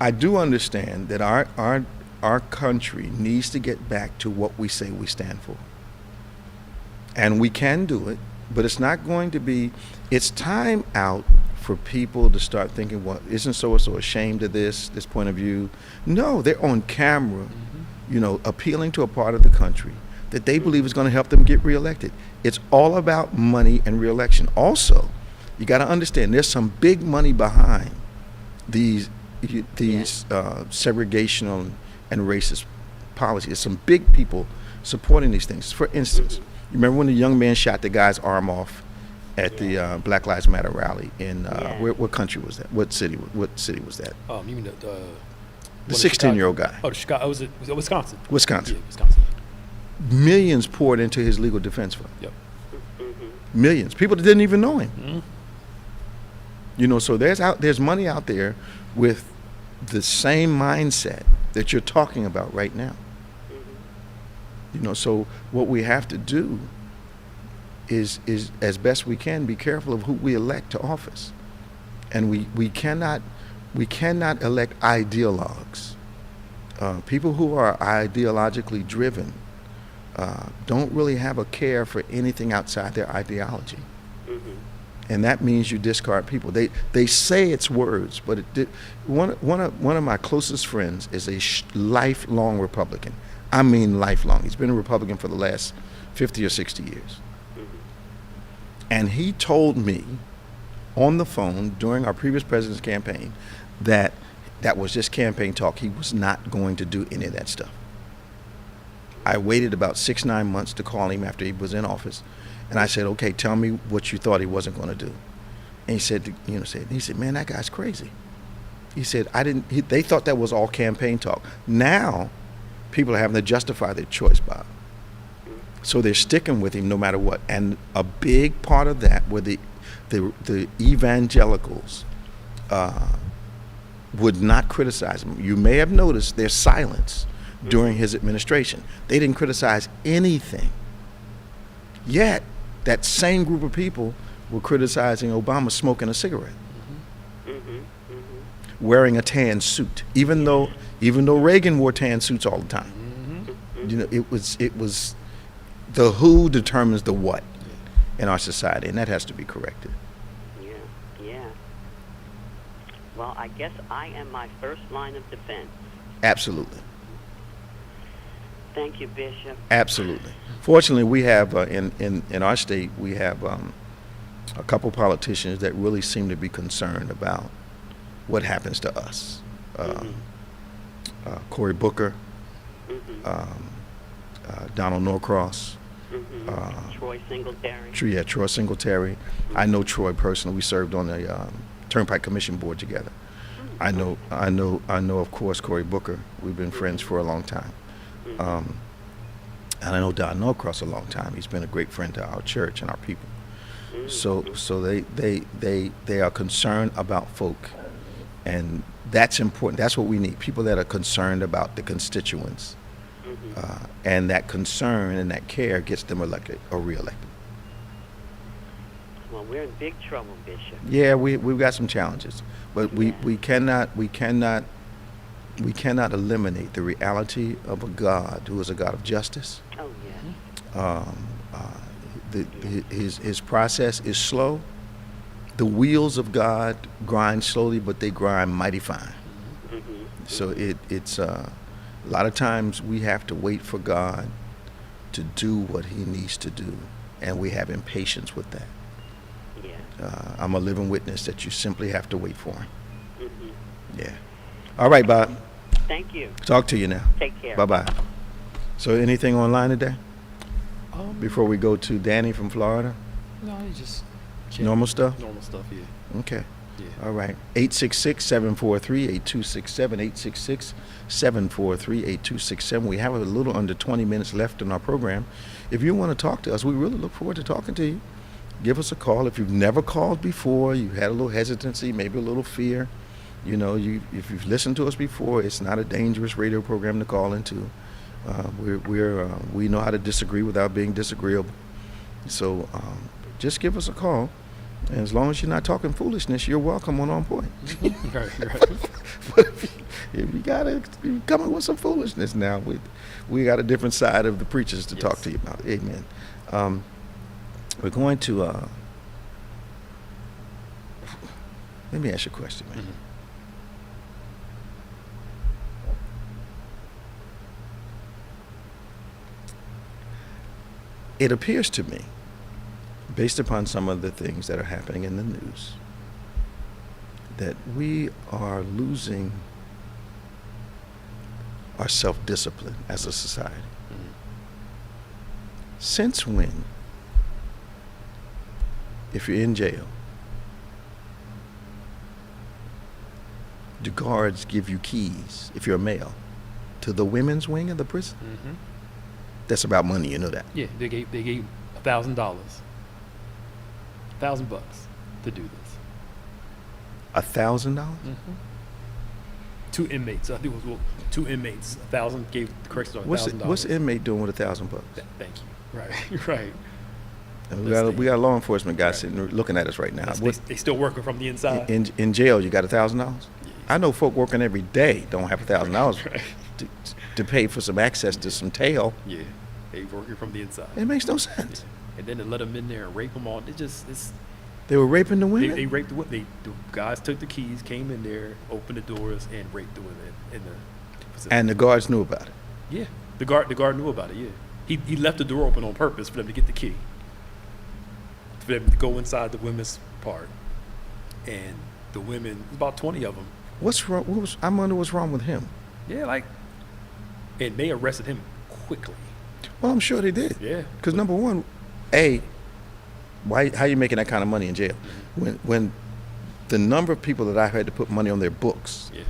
I do understand that our country needs to get back to what we say we stand for. And we can do it, but it's not going to be, it's time out for people to start thinking, well, isn't so-and-so ashamed of this point of view? No, they're on camera, appealing to a part of the country that they believe is going to help them get reelected. It's all about money and reelection. Also, you got to understand there's some big money behind these segregational and racist policies. There's some big people supporting these things. For instance, you remember when the young man shot the guy's arm off at the Black Lives Matter rally in what country was that? What city was that? You mean The 16-year-old guy. Oh, Chicago. Was it Wisconsin? Wisconsin. Yeah, Wisconsin. Millions poured into his legal defense fund. Yep. Millions. People that didn't even know him. You know, so there's money out there with the same mindset that you're talking about right now. You know, so what we have to do is as best we can be careful of who we elect to office. And we cannot elect ideologues. People who are ideologically driven don't really have a care for anything outside their ideology. And that means you discard people. They say it's words, but one of my closest friends is a lifelong Republican. I mean lifelong. He's been a Republican for the last 50 or 60 years. And he told me on the phone during our previous president's campaign that was just campaign talk. He was not going to do any of that stuff. I waited about 6-9 months to call him after he was in office. And I said, okay, tell me what you thought he wasn't going to do. And he said, he said, man, that guy's crazy. He said, they thought that was all campaign talk. Now, people are having to justify their choice, Bob. So they're sticking with him no matter what. And a big part of that were the evangelicals would not criticize him. You may have noticed their silence during his administration. They didn't criticize anything. Yet, that same group of people were criticizing Obama smoking a cigarette, wearing a tan suit, even though Reagan wore tan suits all the time. You know, it was the who determines the what in our society, and that has to be corrected. Yeah. Well, I guess I am my first line of defense. Absolutely. Thank you, Bishop. Absolutely. Fortunately, we have in our state, we have a couple politicians that really seem to be concerned about what happens to us. Cory Booker, Donald Norcross, Troy Singletary. Troy Singletary. I know Troy personally. We served on the Turnpike Commission board together. I know. Of course, Cory Booker. We've been friends for a long time. And I know Don Norcross a long time. He's been a great friend to our church and our people. So they are concerned about folk, and that's important. That's what we need. People that are concerned about the constituents, and that concern and that care gets them elected or reelected. Well, we're in big trouble, Bishop. Yeah, we've got some challenges, but we cannot eliminate the reality of a God who is a God of justice. Oh, yeah. His process is slow. The wheels of God grind slowly, but they grind mighty fine. So it's a lot of times we have to wait for God to do what he needs to do, and we have impatience with that. Yeah. I'm a living witness that you simply have to wait for him. Yeah. All right, Bob. Thank you. Talk to you now. Take care. Bye-bye. So anything online today? Before we go to Danny from Florida? No, you just Normal stuff? normal stuff, yeah. Okay. Yeah. All right. 866-743-8267. 866-743-8267. We have a little under 20 minutes left in our program. If you want to talk to us, we really look forward to talking to you. Give us a call. If you've never called before, you had a little hesitancy, maybe a little fear, you know, if you've listened to us before, it's not a dangerous radio program to call into. We know how to disagree without being disagreeable. So just give us a call. And as long as you're not talking foolishness, you're welcome on OnPointe. Right. But if you come in with some foolishness now, we got a different side of the preachers to talk to you about. Amen. We're going to let me ask you a question, man. It appears to me, based upon some of the things that are happening in the news, that we are losing our self-discipline as a society. Since when, if you're in jail, do guards give you keys, if you're a male, to the women's wing of the prison? Mm-hmm. That's about money, you know that. Yeah, they gave $1,000. $1,000 to do this. $1,000? 2 inmates. I think it was 2 inmates. 1,000 gave the correction $1,000. What's the inmate doing with $1,000? Thank you. Right. Right. And we got law enforcement guys sitting looking at us right now. They still working from the inside. In jail, you got $1,000? I know folk working every day don't have $1,000 Right. to pay for some access to some tail. Yeah, they working from the inside. It makes no sense. And then to let them in there and rape them all, They were raping the women? they raped the women. The guys took the keys, came in there, opened the doors, and raped the women in the facility. And the guards knew about it? Yeah, the guard knew about it. Yeah, he left the door open on purpose for them to get the key, for them to go inside the women's part, and the women, about 20 of them. What's wrong? I wonder what's wrong with him. Yeah, and they arrested him quickly. Well, I'm sure they did. Yeah. Because number one, how you making that kind of money in jail? When the number of people that I've had to put money on their books, Yeah.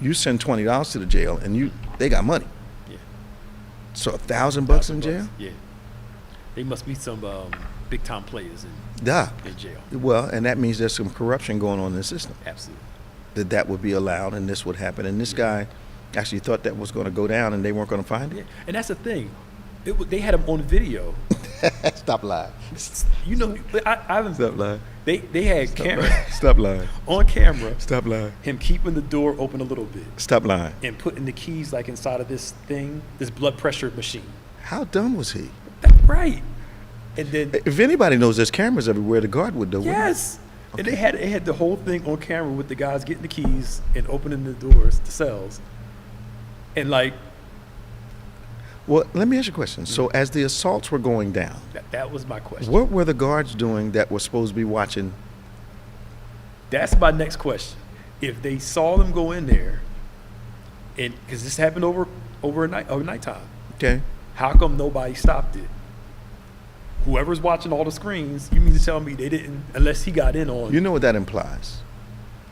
You send $20 to the jail and they got money. Yeah. So $1,000 in jail? Yeah. They must be some big time players in jail. Well, and that means there's some corruption going on in the system. Absolutely. That would be allowed and this would happen. And this guy actually thought that was going to go down and they weren't going to find it. Yeah. And that's the thing. They had him on video. Stop lying. I haven't. Stop lying. They had camera. Stop lying. On camera. Stop lying. Him keeping the door open a little bit. Stop lying. And putting the keys inside of this thing, this blood pressure machine. How dumb was he? Right. And then if anybody knows there's cameras everywhere, the guard would know. Yes. Okay. And they had the whole thing on camera with the guys getting the keys and opening the doors, the cells. And well, let me ask you a question. So as the assaults were going down, that was my question. What were the guards doing that were supposed to be watching? That's my next question. If they saw them go in there, and because this happened over nighttime, Okay. how come nobody stopped it? Whoever's watching all the screens, you mean to tell me they didn't, unless he got in on? You know what that implies?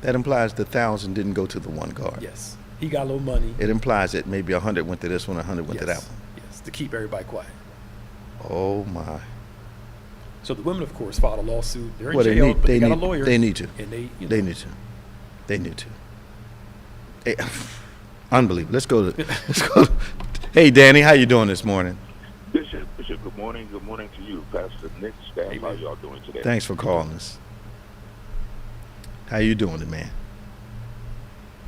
That implies the 1,000 didn't go to the one guard. Yes. He got a little money. It implies that maybe 100 went to this one, 100 went to that one. Yes, to keep everybody quiet. Oh my. So the women, of course, filed a lawsuit. They're in Well, jail, but they got a lawyer. They need to. And they need to. They need to. Unbelievable. Let's go. Hey, Danny, how you doing this morning? Bishop, good morning. Good morning to you, Pastor Nick, staff. How y'all doing today? Thanks for calling us. How you doing, man?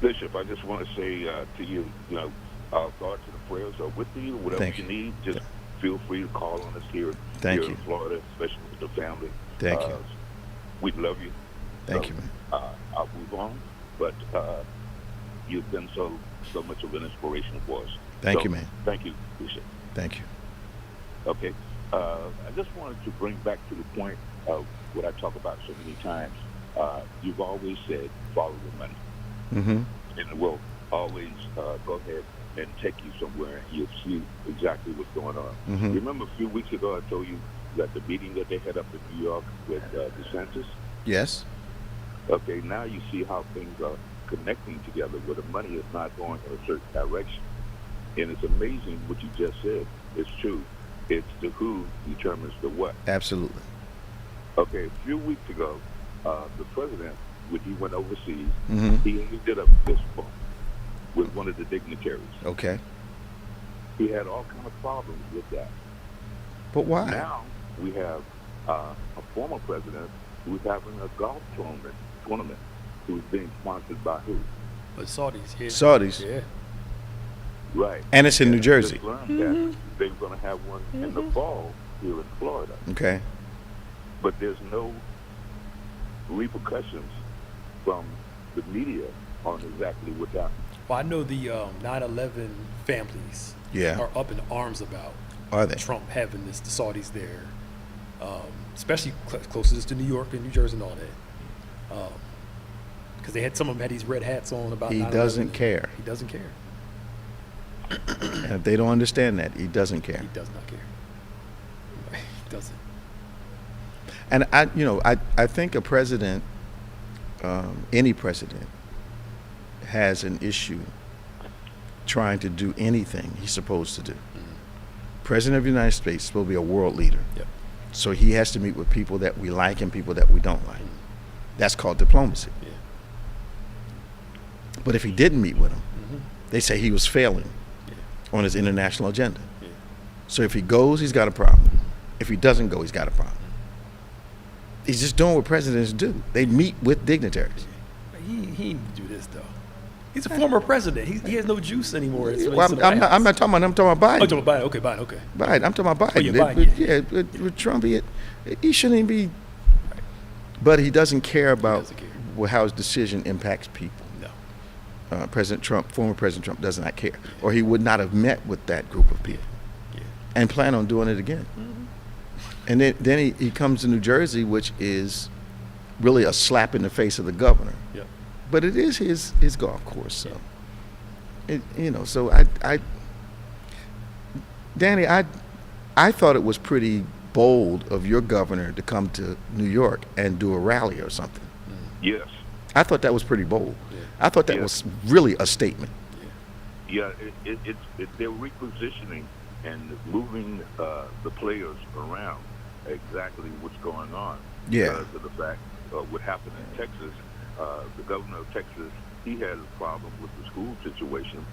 Bishop, I just want to say to you, our thoughts and prayers are with you. Whatever you need, just feel free to call on us here in Florida, especially with the family. Thank you. We love you. Thank you, man. I'll move on, but you've been so much of an inspiration for us. Thank you, man. Thank you, Bishop. Thank you. Okay. I just wanted to bring back to the point of what I talk about so many times. You've always said, follow the money. Mm-hmm. And it will always go ahead and take you somewhere and you'll see exactly what's going on. Mm-hmm. You remember a few weeks ago I told you that the meeting that they had up in New York with DeSantis? Yes. Okay, now you see how things are connecting together where the money is not going in a certain direction. And it's amazing what you just said. It's true. It's the who determines the what. Absolutely. Okay, a few weeks ago, the president, when he went overseas, mm-hmm. he did a fist bump with one of the dignitaries. Okay. He had all kind of problems with that. But why? Now we have a former president who's having a golf tournament who's being sponsored by who? The Saudis. Yeah. Saudis. Yeah. Right. And it's in New Jersey. Just learned that they're going to have one in the fall here in Florida. Okay. But there's no repercussions from the media on exactly what happened. Well, I know the 9/11 families are up in arms about Trump having the Saudis there, especially closest to New York and New Jersey and all that. Because some of them had these red hats on about 9/11. He doesn't care. He doesn't care. And if they don't understand that, he doesn't care. He does not care. He doesn't. And I think a president, any president, has an issue trying to do anything he's supposed to do. Mm-hmm. President of the United States is supposed to be a world leader. Yep. So he has to meet with people that we like and people that we don't like. That's called diplomacy. Yeah. But if he didn't meet with them, they say he was failing on his international agenda. Yeah. So if he goes, he's got a problem. If he doesn't go, he's got a problem. He's just doing what presidents do. They meet with dignitaries. He didn't do this though. He's a former president. He has no juice anymore. Well, I'm not talking about. I'm talking about Biden. Oh, talking about Biden. Okay, Biden. Okay. Biden. I'm talking about Biden. Oh, yeah, Biden, With Trump, he shouldn't even be. But he doesn't care about how his decision impacts people. No. President Trump, former President Trump, does not care, or he would not have met with that group of people, and plan on doing it again. And then he comes to New Jersey, which is really a slap in the face of the governor. Yep. But it is his golf course, so So Danny, I thought it was pretty bold of your governor to come to New York and do a rally or something. Yes. I thought that was pretty bold. Yeah. I thought that was really a statement. Yeah, they're repositioning and moving the players around exactly what's going on. Yeah. Because of the fact what happened in Texas, the governor of Texas, he had a problem with the school situation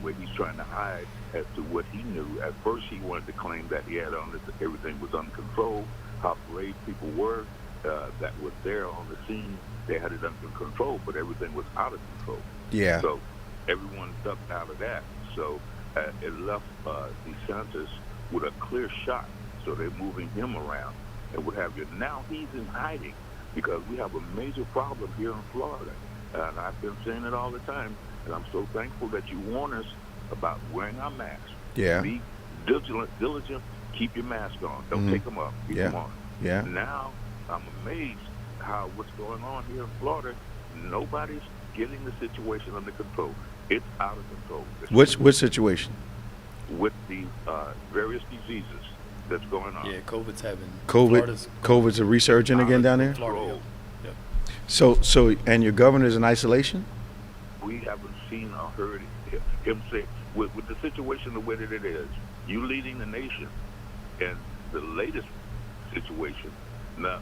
where he's trying to hide as to what he knew. At first, he wanted to claim that he had everything was under control, how brave people were that were there on the scene. They had it under control, but everything was out of control. Yeah. So everyone ducked out of that. So it left DeSantis with a clear shot. So they're moving him around and what have you. Now he's in hiding because we have a major problem here in Florida. And I've been saying it all the time, and I'm so thankful that you warn us about wearing our masks. Yeah. Be diligent, keep your mask on. Don't take them off, keep them on. Yeah. Now I'm amazed how what's going on here in Florida, nobody's getting the situation under control. It's out of control. Which situation? With the various diseases that's going on. Yeah, COVID's having COVID's a resurgent again down there? Florida. Yep. So and your governor's in isolation? We haven't seen or heard him say, with the situation the way that it is, you leading the nation, and the latest situation, but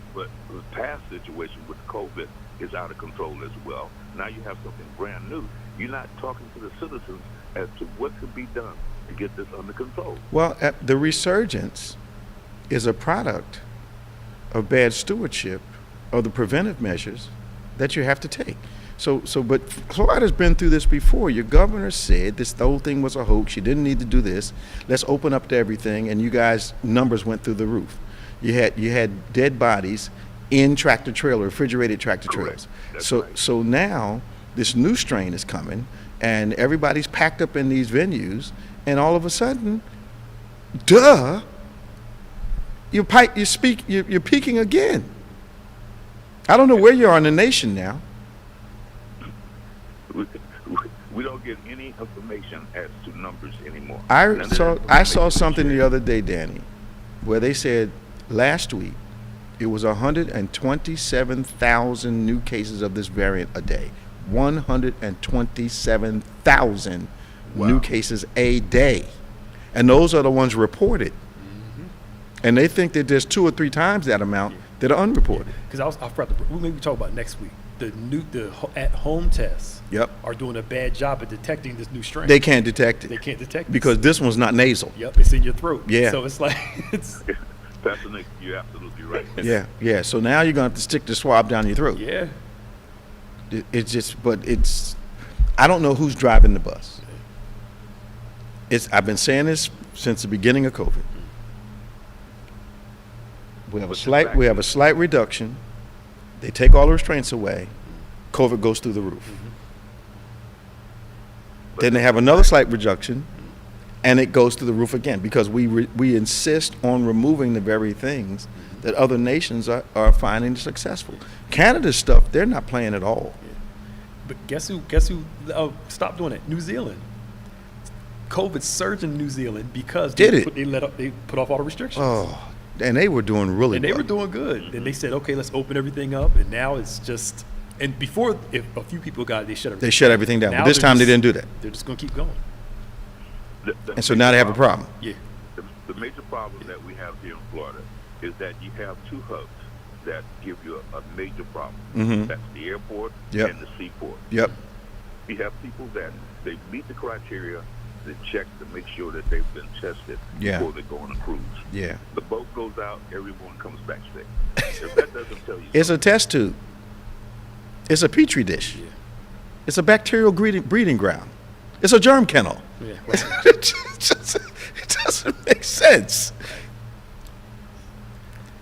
the past situation with COVID is out of control as well. Now you have something brand new. You're not talking to the citizens as to what could be done to get this under control. Well, the resurgence is a product of bad stewardship of the preventive measures that you have to take. But Florida's been through this before. Your governor said the whole thing was a hoax. You didn't need to do this. Let's open up to everything, and you guys' numbers went through the roof. You had dead bodies in refrigerated tractor trailers. So now this new strain is coming, and everybody's packed up in these venues, and all of a sudden, you're peaking again. I don't know where you are in the nation now. We don't get any information as to numbers anymore. I saw something the other day, Danny, where they said last week it was 127,000 new cases of this variant a day. 127,000 new cases a day. And those are the ones reported. And they think that there's 2 or 3 times that amount that are unreported. Because I forgot we'll maybe talk about next week. The at-home tests are doing a bad job at detecting this new strain. They can't detect it. They can't detect it. Because this one's not nasal. Yep, it's in your throat. Yeah. So it's like, Pastor Nick, you're absolutely right. Yeah. So now you're going to have to stick the swab down your throat. Yeah. I don't know who's driving the bus. I've been saying this since the beginning of COVID. We have a slight reduction. They take all the restraints away. COVID goes through the roof. Then they have another slight reduction, and it goes through the roof again because we insist on removing the very things that other nations are finding successful. Canada's stuff, they're not playing at all. But guess who stopped doing it? New Zealand. COVID surged in New Zealand because they put off all the restrictions. Oh, and they were doing really and well. They were doing good. And they said, okay, let's open everything up. And now it's just, and before, if a few people got it, they shut everything down. But this time they didn't do that. They're just going to keep going. And so now they have a problem. Yeah. The major problem that we have here in Florida is that you have two hubs that give you a major problem. Mm-hmm. That's the airport Yep. and the seaport. Yep. You have people that they meet the criteria, they check to make sure that they've been tested Yeah. before they go on a cruise. Yeah. The boat goes out, everyone comes back safe. If that doesn't tell you It's a test tube. It's a petri dish. Yeah. It's a bacterial breeding ground. It's a germ kennel. Yeah. It doesn't make sense.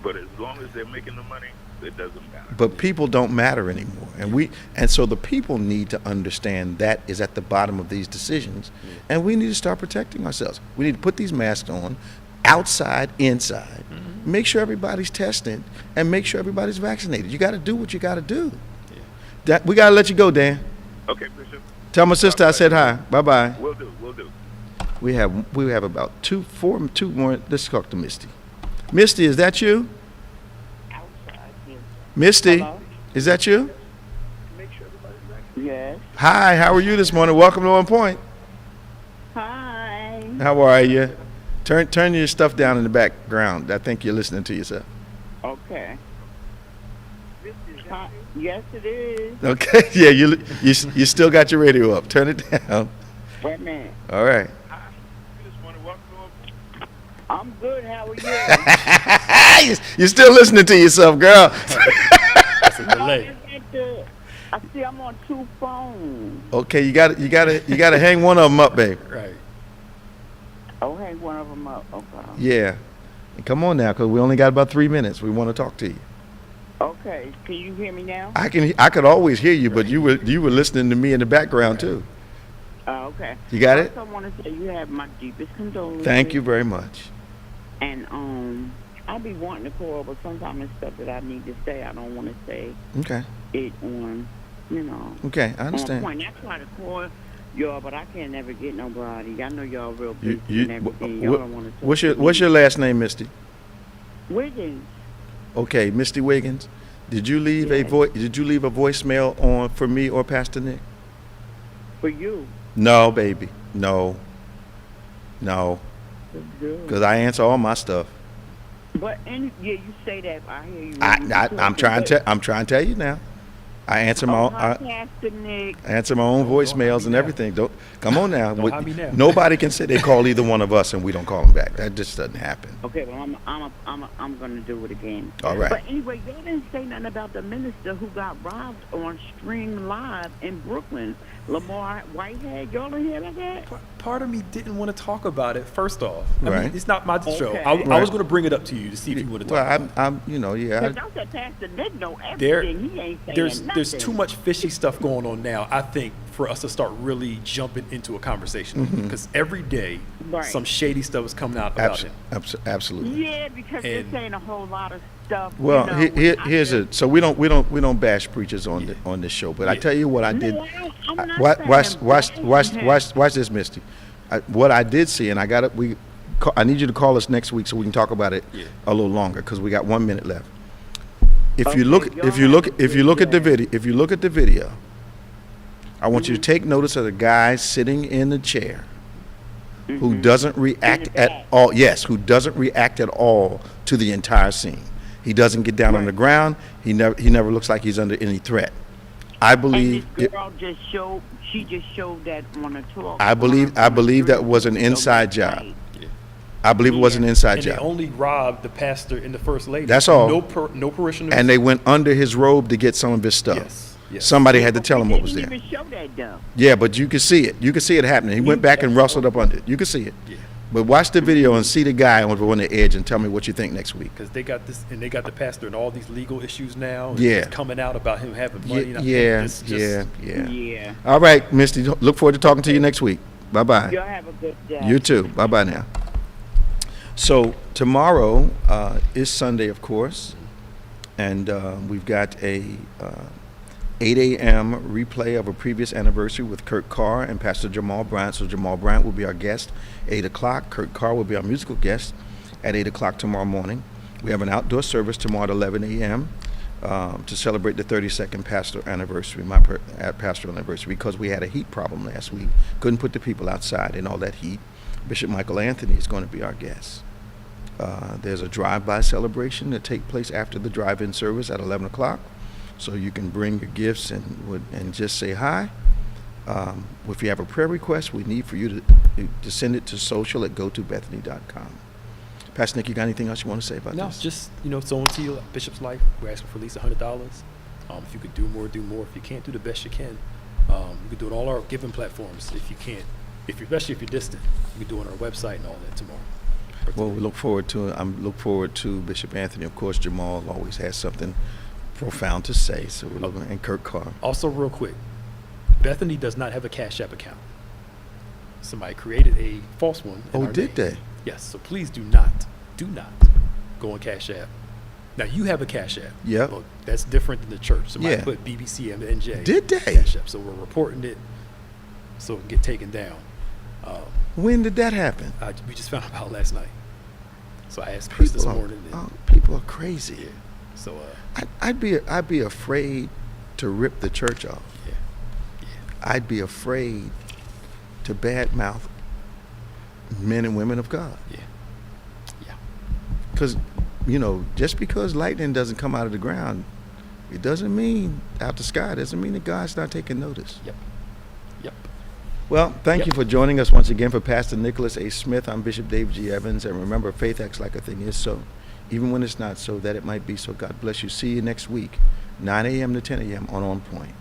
but as long as they're making the money, it doesn't matter. But people don't matter anymore, and so the people need to understand that is at the bottom of these decisions, and we need to start protecting ourselves. We need to put these masks on, outside, inside, make sure everybody's tested, and make sure everybody's vaccinated. You got to do what you got to do. We got to let you go, Dan. Okay, Bishop. Tell my sister I said hi. Bye bye. We'll do. We'll do. We have about two more. Let's talk to Misty. Misty, is that you? Misty, Hello? is that you? Make sure everybody's vaccinated. Yes. Hi, how are you this morning? Welcome to OnPointe. Hi. How are you? Turn your stuff down in the background. I think you're listening to yourself. Okay. Hi. Yes, it is. Okay, yeah, you still got your radio up. Turn it down. Wait a minute. All right. We just want to welcome you. I'm good. How are you? You're still listening to yourself, girl. That's a delay. I see I'm on two phones. Okay, you got to hang one of them up, babe. Right. Oh, hang one of them up. Okay. Yeah. And come on now, because we only got about 3 minutes. We want to talk to you. Okay. Can you hear me now? I could always hear you, but you were listening to me in the background too. Okay. You got it? I want to say you have my deepest condolences. Thank you very much. And I'll be wanting to call, but sometimes it's stuff that I need to say. I don't want to say Okay. it on, Okay, I understand. On point. I try to call y'all, but I can't never get nobody. I know y'all real busy You- and everything. Y'all don't want to talk What's your last name, Misty? Wiggins. Okay, Misty Wiggins. Did you leave Yes. Did you leave a voicemail on for me or Pastor Nick? For you. No, baby. No, It's good. because I answer all my stuff. But you say that. I hear you. I'm trying to tell you now. I answer my own, Pastor Nick. I answer my own voicemails and everything. Don't come on now. Don't hide me now. Nobody can say they call either one of us and we don't call them back. That just doesn't happen. Okay, well I'm gonna do it again. All right. But anyway, y'all didn't say nothing about the minister who got robbed on Stream Live in Brooklyn. Lamar Whitehead. Y'all didn't hear about that? Part of me didn't want to talk about it. First off, I Right. mean, it's not my show. Okay. I was Right. going to bring it up to you to see if you would have talked Well, about it. I'm yeah. Because y'all said Pastor Nick know There, everything. He ain't saying there's nothing. too much fishy stuff going on now, I think, for us to start really jumping into a conversation. Because every day, Right. some shady stuff is coming out about it. Absolutely. Yeah, because they're And- saying a whole lot of stuff. Well, here's it. it. So we don't bash preachers on on this show. But I Yeah. tell you what I did. No, I'm not Watch this, Misty. What I did see, and I got it. I need you to call us next week so we can talk about it a little longer because we got 1 minute left. If you look at the video, I want you to take notice of the guy sitting in the chair who doesn't react at all. Yes, who doesn't react at all to the entire scene. He doesn't get down on the ground. He never looks like he's under any threat. I believe. And this girl she just showed that on a talk. I believe that was an inside job. I believe it was an inside And they job. only robbed the pastor and the first lady. That's all. No parishioners. And they went under his robe to get some of his stuff. Yes. Somebody had to tell him what was They there. didn't even show that though. Yeah, but you could see it. You could see it happening. He went back and rustled up under it. You could see it. Yeah. But watch the video and see the guy on the edge and tell me what you think next week. Because they got this, and they got the pastor and all these legal issues now. And Yeah. it's coming out about him having money. Yeah. All right, Misty. Look forward to talking to you next week. Bye-bye. Y'all have a good day. You too. Bye-bye now. So tomorrow is Sunday, of course, and we've got a 8 a.m. replay of a previous anniversary with Kurt Carr and Pastor Jamal Bryant. So Jamal Bryant will be our guest 8 o'clock. Kurt Carr will be our musical guest at 8 o'clock tomorrow morning. We have an outdoor service tomorrow at 11 a.m. To celebrate the 32nd pastoral anniversary, pastoral anniversary, because we had a heat problem last week. Couldn't put the people outside in all that heat. Bishop Michael Anthony is going to be our guest. There's a drive-by celebration that takes place after the drive-in service at 11 o'clock. So you can bring your gifts and just say hi. If you have a prayer request, we need for you to send it to social@gotobethany.com. Pastor Nick, you got anything else you want to say about No, this? just, sow into your Bishop's life. We're asking for at least $100. If you could do more, do more. If you can't, do the best you can. You can do it on all our giving platforms. If you can't, especially if you're distant, you can do it on our website and all that tomorrow. Well, we look forward to Bishop Anthony. Of course, Jamal always has something profound to say. So we're looking, and Kirk Carr. Also, real quick, Bethany does not have a Cash App account. Somebody created a false one. Oh, did they? Yes. So please do not go on Cash App. Now you have a Cash App. Yep. Well, that's different than the church. Somebody Yeah. put BBCMNJ. Did they? Cash App. So we're reporting it so it can get taken down. When did that happen? We just found out last night. So I asked Chris this morning. People are crazy. Yeah. So I'd be afraid to rip the church off. Yeah. I'd be afraid to badmouth men and women of God. Yeah. Because, just because lightning doesn't come out of the ground, it doesn't mean out the sky. It doesn't mean that God's not taking notice. Yep. Well, thank you for joining us once again. For Pastor Nicholas A. Smith, I'm Bishop Dave G. Evans. And remember, faith acts like a thing is so, even when it's not so, that it might be so. God bless you. See you next week, 9 a.m. to 10 a.m. on OnPointe.